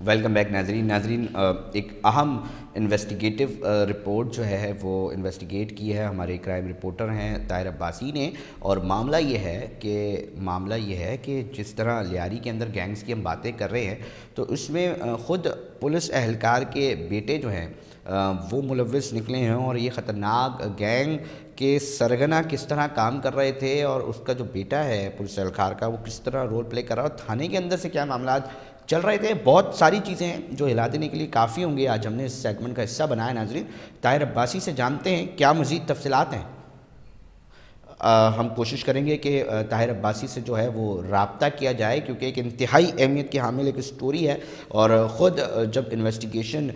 Welcome back ناظرین ایک اہم انویسٹیگیٹو رپورٹ جو ہے وہ انویسٹیگیٹ کی ہے ہمارے کرائم رپورٹر ہیں طاہر عباسی نے، اور معاملہ یہ ہے کہ جس طرح لیاری کے اندر گینگز کی ہم باتیں کر رہے ہیں تو اس میں خود پولیس اہلکار کے بیٹے جو ہیں وہ ملوث نکلے ہیں، اور یہ خطرناک گینگ کے سرغنہ کس طرح کام کر رہے تھے اور اس کا جو بیٹا ہے پولیس اہلکار کا وہ کس طرح رول پلے کر رہا ہے، اور تھانے کے اندر سے کیا معاملات چل رہے تھے۔ بہت ساری چیزیں ہیں جو ہلا دینے کے لیے کافی ہوں گے، آج ہم نے اس سیگمنٹ کا حصہ بنایا ناظرین۔ طاہر عباسی سے جانتے ہیں کیا مزید تفصیلات ہیں۔ ہم کوشش کریں گے کہ طاہر عباسی سے جو ہے وہ رابطہ کیا جائے، کیونکہ ایک انتہائی اہمیت کی حامل ایک سٹوری ہے، اور خود جب انویسٹیگیشن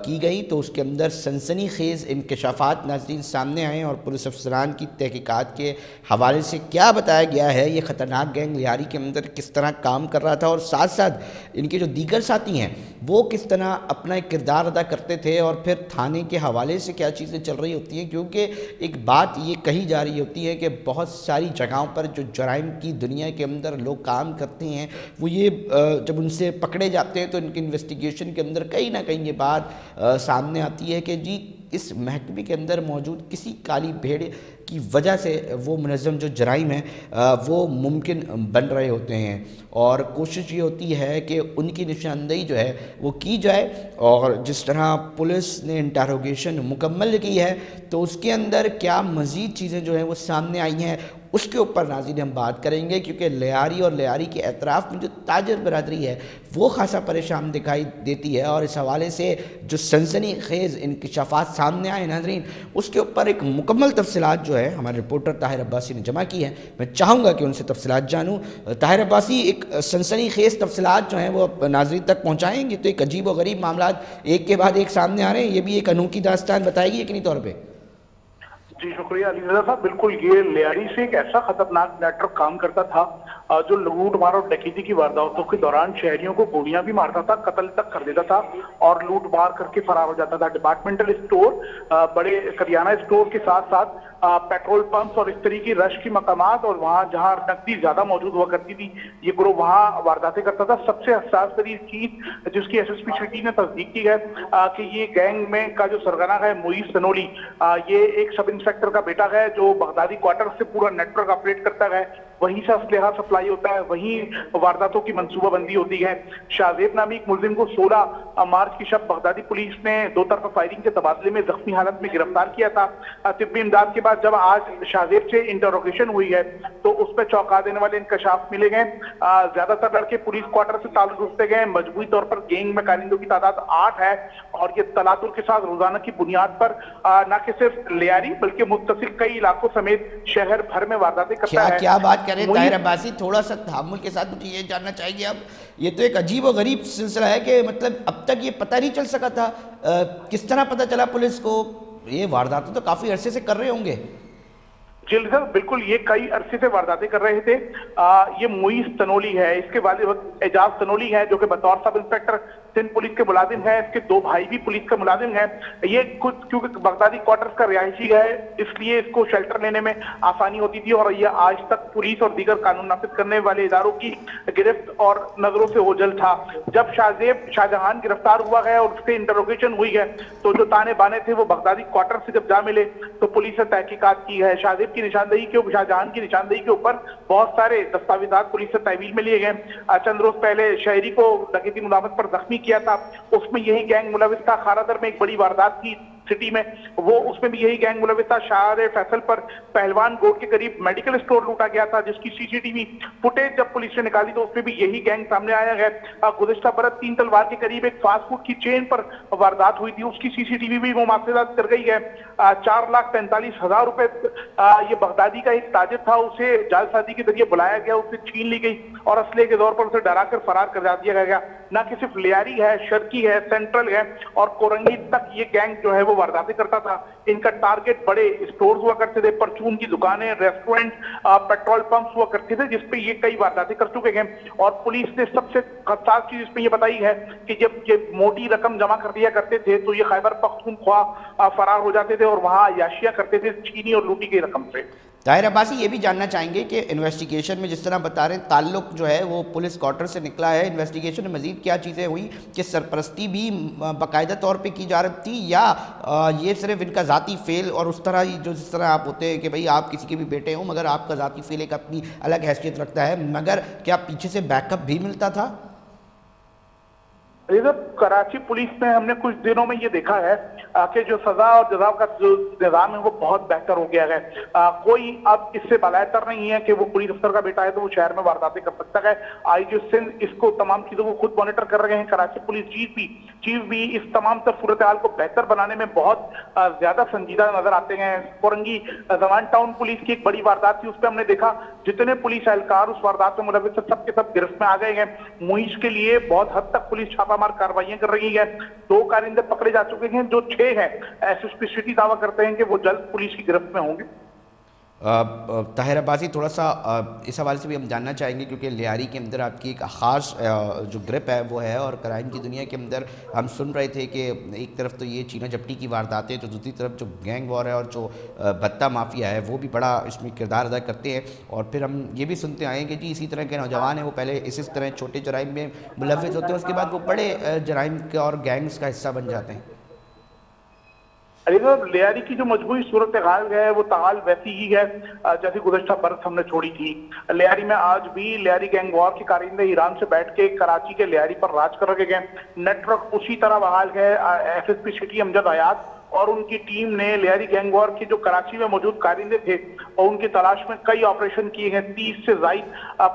کی گئی تو اس کے اندر سنسنی خیز انکشافات ناظرین سامنے آئے، اور پولیس افسران کی تحقیقات کے حوالے سے کیا بتایا گیا ہے یہ خطرناک گینگ لیاری کے اندر کس طرح کام کر رہا تھا، اور ساتھ ساتھ ان کے جو دیگر ساتھی ہیں وہ کس طرح اپنا ایک کردار ادا کرتے تھے، اور پھر تھانے کے حوالے سے کیا چیزیں چل رہی ہوتی ہیں، کیونکہ ایک بات یہ کہی جا رہی ہوتی ہے کہ بہت ساری جگہوں پر جو جرائم کی دنیا کے اندر لوگ کام کرتے ہیں وہ یہ جب ان سے پکڑے جاتے ہیں تو ان کی انویسٹیگیشن کے اندر کہیں نہ کہیں یہ بات سامنے آتی ہے کہ جی اس محکمے کے اندر موجود کسی کالی بھیڑ کی وجہ سے وہ منظم جو جرائم ہیں وہ ممکن بن رہے ہوتے ہیں، اور کوشش یہ ہوتی ہے کہ ان کی نشاندہی جو ہے وہ کی جائے، اور جس طرح پولیس نے انٹروگیشن مکمل کی ہے تو اس کے اندر کیا مزید چیزیں جو ہیں وہ سامنے آئی ہیں اس کے اوپر ناظرین ہم بات کریں گے، کیونکہ لیاری اور لیاری کے اطراف میں جو تاجر برادری ہے وہ خاصا پریشان دکھائی دیتی ہے، اور اس حوالے سے جو سنسنی خیز انکشافات سامنے آئے ناظرین اس کے اوپر ایک مکمل تفصیلات جو ہے ہمارے رپورٹر طاہر عباسی نے جمع کی ہے۔ میں چاہوں گا کہ ان سے تفصیلات جانوں۔ طاہر عباسی، ایک سنسنی خیز تفصیلات جو ہیں وہ ناظرین تک پہنچائیں گے، تو ایک عجیب و غریب معاملات ایک کے بعد ایک سامنے آ رہے ہیں، یہ بھی ایک انوکھی داستان بتائے گی یقینی طور پہ۔ جی شکریہ علی رضا صاحب، بالکل یہ لیاری سے ایک ایسا خطرناک نیٹ ورک کام کرتا تھا جو لوٹ مار اور ڈکیتی کی وارداتوں کے دوران شہریوں کو گولیاں بھی مارتا تھا، قتل تک کر دیتا تھا اور لوٹ مار کر کے فرار ہو جاتا تھا۔ ڈپارٹمنٹل اسٹور، بڑے کریانہ اسٹور کے ساتھ ساتھ پیٹرول پمپس اور اس طرح کی رش کی مقامات، اور وہاں جہاں نقدی زیادہ موجود ہوا کرتی تھی یہ گروہ وہاں وارداتیں کرتا تھا۔ سب سے حساس ترین چیز جس کی ایس ایس پی سٹی نے تصدیق کی ہے کہ یہ گینگ میں کا جو سرغنہ ہے معیز تنولی، یہ ایک سب انسپیکٹر کا بیٹا ہے جو بغدادی کوارٹر سے پورا نیٹ ورک آپریٹ کرتا ہے، وہیں سے اسلحہ سپلائی ہوتا ہے، وہیں وارداتوں کی منصوبہ بندی ہوتی ہے۔ شاہزیب نامی ایک ملزم کو 16 مارچ کی شب بغدادی پولیس نے دو طرفہ فائرنگ کے تبادلے میں زخمی حالت میں گرفتار کیا تھا۔ طبی امداد کے بعد جب آج شاہزیب سے انٹروگیشن ہوئی ہے تو اس پہ چونکا دینے والے انکشاف ملے گئے۔ زیادہ تر لڑکے پولیس کوارٹر سے تعلق رکھتے گئے۔ مجموعی طور پر گینگ میں کارندوں کی تعداد 8 ہے، اور یہ تلاتل کے ساتھ روزانہ کی بنیاد پر نہ کہ صرف لیاری بلکہ متصل کئی علاقوں سمیت شہر بھر میں وارداتیں کرتا ہے۔ کیا بات کریں طاہر عباسی، تھوڑا سا تحمل کے ساتھ مجھے یہ جاننا چاہیے اب، یہ تو ایک عجیب و غریب سلسلہ ہے کہ مطلب اب تک یہ پتہ نہیں چل سکا تھا، کس طرح پتہ چلا پولیس کو؟ یہ وارداتیں تو کافی عرصے سے کر رہے ہوں گے۔ جی سر، بالکل یہ کئی عرصے سے وارداتیں کر رہے تھے۔ یہ معیز تنولی ہے، اس کے والد اعجاز تنولی ہے جو کہ بطور سب انسپیکٹر سندھ پولیس کے ملازم ہے، اس کے دو بھائی بھی پولیس کا ملازم ہے۔ یہ خود کیونکہ بغدادی کوارٹرز کا رہائشی ہے اس لیے اس کو شیلٹر لینے میں آسانی ہوتی تھی، اور یہ آج تک پولیس اور دیگر قانون نافذ کرنے والے اداروں کی گرفت اور نظروں سے اوجھل تھا۔ جب شاہجہان گرفتار ہوا ہے اور اس سے انٹروگیشن ہوئی ہے تو جو تانے بانے تھے وہ بغدادی کوارٹر سے جب جا ملے تو پولیس نے تحقیقات کی ہے۔ شاہزیب کی نشاندہی کے شاہجہان کی نشاندہی کے اوپر بہت سارے دستاویزات پولیس سے تحویل میں لیے گئے۔ چند روز پہلے شہری کو ڈکیتی ملامت پر زخمی کیا تھا، اس میں یہی گینگ ملوث تھا۔ خارادر میں ایک بڑی واردات کی سٹی میں، وہ اس میں بھی یہی گینگ ملوث تھا۔ شاہر فیصل پر پہلوان گوٹ کے قریب میڈیکل اسٹور لوٹا گیا تھا جس کی سی سی ٹی وی فوٹیج جب پولیس نے نکالی تو اس میں بھی یہی گینگ سامنے آیا ہے۔ گزشتہ برس 3 تلوار کے قریب ایک فاسٹ فوڈ کی چین پر واردات ہوئی تھی، اس کی سی سی ٹی وی بھی مماثلت کر گئی ہے۔ 4,45,000 روپے یہ بغدادی کا ایک تاجر تھا، اسے جال سازی کے ذریعے بلایا گیا، اسے چھین لی گئی اور اسلحے کے طور پر اسے ڈرا کر فرار کر دیا گیا۔ نہ کہ صرف لیاری ہے، شرکی ہے، سینٹرل ہے اور کورنگی تک یہ گینگ جو ہے وہ وارداتیں کرتا تھا۔ ان کا ٹارگٹ بڑے اسٹورز ہوا کرتے تھے، پرچون کی دکانیں، ریسٹورنٹ، پیٹرول پمپس ہوا کرتے تھے جس پہ یہ کئی وارداتیں کر چکے ہیں۔ اور پولیس نے سب سے حساس چیز اس پہ یہ بتائی ہے کہ جب یہ موٹی رقم جمع کر دیا کرتے تھے تو یہ خیبر پختونخوا فرار ہو جاتے تھے اور وہاں عیاشیاں کرتے تھے چھینی اور لوٹی کی رقم سے۔ طاہر عباسی یہ بھی جاننا چاہیں گے کہ انویسٹیگیشن میں جس طرح بتا رہے ہیں تعلق جو ہے وہ پولیس کوارٹر سے نکلا ہے، انویسٹیگیشن میں مزید کیا چیزیں ہوئی کہ سرپرستی بھی باقاعدہ طور پہ کی جا رہی تھی یا یہ صرف ان کا ذاتی فیل اور اس طرح جو جس طرح آپ ہوتے ہیں کہ بھئی آپ کسی کے بھی بیٹے ہوں مگر آپ کا ذاتی فیل ایک اپنی الگ حیثیت رکھتا ہے، مگر کیا پیچھے سے بیک اپ بھی ملتا تھا؟ کراچی پولیس میں ہم نے کچھ دنوں میں یہ دیکھا ہے کہ جو سزا اور جزا کا جو نظام ہے وہ بہت بہتر ہو گیا ہے. کوئی اب اس سے بالاتر نہیں ہے کہ وہ پولیس افسر کا بیٹا ہے تو وہ شہر میں وارداتیں کر سکتا ہے. آئی جی سندھ اس کو تمام چیزوں کو خود مانیٹر کر رہے ہیں. کراچی پولیس چیف بھی اس تمام تر صورتحال کو بہتر بنانے میں بہت زیادہ سنجیدہ نظر آتے ہیں. کورنگی زمان ٹاؤن پولیس کی ایک بڑی واردات تھی، اس پہ ہم نے دیکھا جتنے پولیس اہلکار اس واردات میں ملوث سب کے سب گرفت میں آ گئے ہیں. مہیش کے لیے بہت حد تک پولیس چھاپا مار کارروائیاں کر رہی ہے. 2 کارندے پکڑے جا چکے ہیں، جو 6 ہیں ایس ایس پی سٹی دعویٰ کرتے ہیں کہ وہ جلد پولیس کی گرفت میں ہوں گے. طاہر عباسی تھوڑا سا اس حوالے سے بھی ہم جاننا چاہیں گے کیونکہ لیاری کے اندر آپ کی ایک خاص جو گرپ ہے وہ ہے اور کرائم کی دنیا کے اندر ہم سن رہے تھے کہ ایک طرف تو یہ چینا جپٹی کی وارداتیں تو دوسری طرف جو گینگ وار ہے اور جو بھتہ مافیا ہے وہ بھی بڑا اس میں کردار ادا کرتے ہیں. اور پھر ہم یہ بھی سنتے آئے ہیں کہ جی اسی طرح کے نوجوان ہیں وہ پہلے اس طرح چھوٹے جرائم میں ملوث ہوتے ہیں، اس کے بعد وہ بڑے جرائم کے اور گینگز کا حصہ بن جاتے ہیں. علی صاحب لیاری کی جو مجموعی صورتحال ہے وہ تحال ویسی ہی ہے جیسی گزشتہ برس ہم نے چھوڑی تھی. لیاری میں آج بھی لیاری گینگ وار کے کارندے ایران سے بیٹھ کے کراچی کے لیاری پر راج کر رکھے گئے. نیٹ ورک اسی طرح بحال ہے. ایس ایس پی سٹی امجد حیات اور ان کی ٹیم نے لیاری گینگ وار کے جو کراچی میں موجود کارندے تھے اور ان کی تلاش میں کئی آپریشن کیے ہیں. 30 سے زائد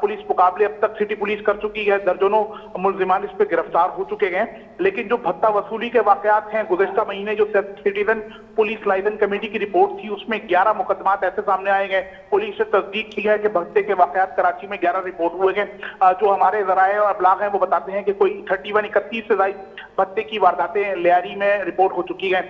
پولیس مقابلے اب تک سٹی پولیس کر چکی ہے. درجنوں ملزمان اس پہ گرفتار ہو چکے ہیں. لیکن جو بھتہ وصولی کے واقعات ہیں گزشتہ مہینے جو سٹیزن پولیس لائزن کمیٹی کی رپورٹ تھی اس میں 11 مقدمات ایسے سامنے آئے گئے. پولیس نے تصدیق کی ہے کہ بھتے کے واقعات کراچی میں 11 رپورٹ ہوئے ہیں. جو ہمارے ذرائع اور ابلاغ ہیں وہ بتاتے ہیں کہ کوئی 31 سے زائد بھتے کی وارداتیں لیاری میں رپورٹ ہو چکی ہیں.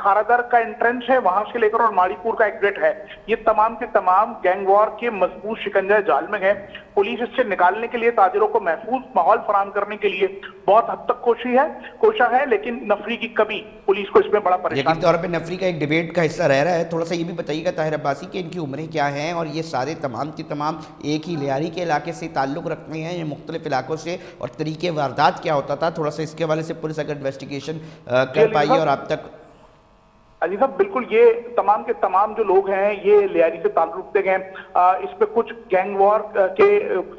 خارادر کا انٹرنچ ہے وہاں سے لے کر اور ماڑی پور کا ایگزٹ ہے، یہ تمام کے تمام گینگ وار کے مضبوط شکنجہ جال میں ہیں. پولیس اس سے نکالنے کے لیے تاجروں کو محفوظ ماحول فراہم کرنے کے لیے بہت حد تک کوشاں ہے لیکن نفری کی کمی پولیس کو اس میں بڑا پریشان. یقینی طور پہ نفری کا ایک ڈیبیٹ کا حصہ رہ رہا ہے. تھوڑا سا یہ بھی بتائیے گا طاہر عباسی کہ ان کی عمریں کیا ہیں اور یہ سارے تمام کے تمام ایک ہی لیاری کے علاقے سے تعلق رکھتے ہیں یا مختلف علاقوں سے، اور طریقے واردات کیا ہوتا تھا؟ تھوڑا سا اس کے حوالے سے پولیس اگر انویسٹیگیشن کر پائیے اور آپ تک. علی صاحب بالکل یہ تمام کے تمام جو لوگ ہیں یہ لیاری سے تعلق رکھتے ہیں. اس پہ کچھ گینگ وار کے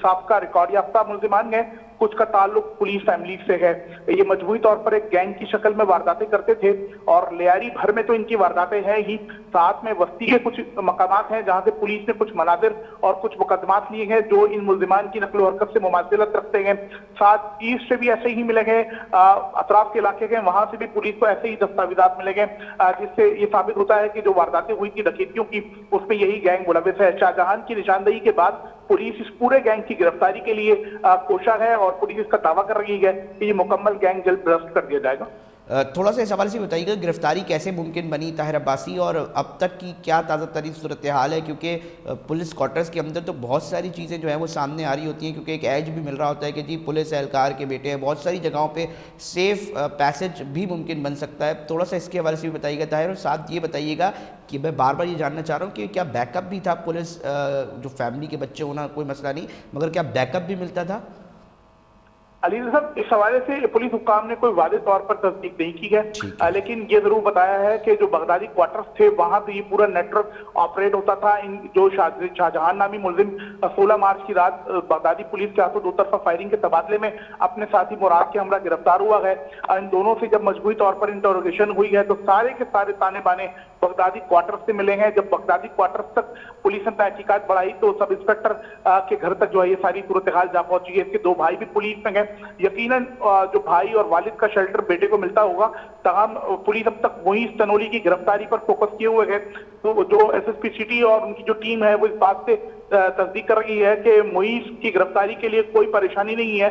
سابقہ ریکارڈ یافتہ ملزمان ہیں، کچھ کا تعلق پولیس فیملی سے ہے. یہ مجموعی طور پر ایک گینگ کی شکل میں وارداتیں کرتے تھے اور لیاری بھر میں تو ان کی وارداتیں ہیں ہی، ساتھ میں وسطی کے کچھ مقامات ہیں جہاں سے پولیس نے کچھ مناظر اور کچھ مقدمات لیے ہیں جو ان ملزمان کی نقل و حرکت سے مماثلت رکھتے ہیں. ساتھ ایسٹ سے بھی ایسے ہی ملے گئے، اطراف کے علاقے کے وہاں سے بھی پولیس کو ایسے ہی دستاویزات ملے گئے جس سے یہ ثابت ہوتا ہے کہ جو وارداتیں ہوئی تھی ڈکیتیوں کی اس میں یہی گینگ ملوث ہے. شاہجہان کی نشاندہی کے بعد پولیس اس پورے گینگ کی گرفتاری کے لیے کوشاں ہے اور پولیس اس کا دعویٰ کر رہی ہے کہ یہ مکمل گینگ جلد برسٹ کر دیا جائے گا. تھوڑا سا اس حوالے سے بتائیے گا گرفتاری کیسے ممکن بنی طاہر عباسی اور اب تک کی کیا تازہ ترین صورتحال ہے؟ کیونکہ پولیس کوارٹرز کے اندر تو بہت ساری چیزیں جو ہیں وہ سامنے آ رہی ہوتی ہیں کیونکہ ایک ایج بھی مل رہا ہوتا ہے کہ جی پولیس اہلکار کے بیٹے ہیں. بہت ساری جگہوں پہ سیف پیسج بھی ممکن بن سکتا ہے. تھوڑا سا اس کے حوالے سے بھی بتائیے گا طاہر، اور ساتھ یہ بتائیے گا کہ میں بار بار یہ جاننا چاہ رہا ہوں کہ کیا بیک اپ بھی تھا؟ پولیس جو فیملی کے بچے ہونا کوئی مسئلہ نہیں، مگر کیا بیک اپ بھی ملتا تھا؟ علی صاحب اس حوالے سے پولیس حکام نے کوئی واضح طور پر تصدیق نہیں کی ہے، لیکن یہ ضرور بتایا ہے کہ جو بغدادی کوارٹرز تھے وہاں پہ یہ پورا نیٹ ورک آپریٹ ہوتا تھا. جو شاہجہان نامی ملزم 16 مارچ کی رات بغدادی پولیس کے ہاتھوں 2 طرفہ فائرنگ کے تبادلے میں اپنے ساتھی مراد کے ہمراہ گرفتار ہوا ہے. ان دونوں سے جب مجموعی طور پر انٹروگیشن ہوئی ہے تو سارے کے سارے تانے بانے بغدادی کوارٹرز سے ملے ہیں. جب بغدادی کوارٹرز تک پولیس نے تحقیقات بڑھائی تو سب انسپیکٹر کے گھر تک جو ہے یہ ساری صورتحال جا پہنچی ہے. اس کے 2 بھائی بھی پولیس میں گئے. یقیناً جو بھائی اور والد کا شیلٹر بیٹے کو ملتا ہوگا، تاہم پولیس اب تک مہیش تنولی کی گرفتاری پر فوکس کیے ہوئے ہے. تو جو ایس ایس پی سٹی اور ان کی جو ٹیم ہے وہ اس بات سے تصدیق کر رہی ہے کہ مہیش کی گرفتاری کے لیے کوئی پریشانی نہیں ہے.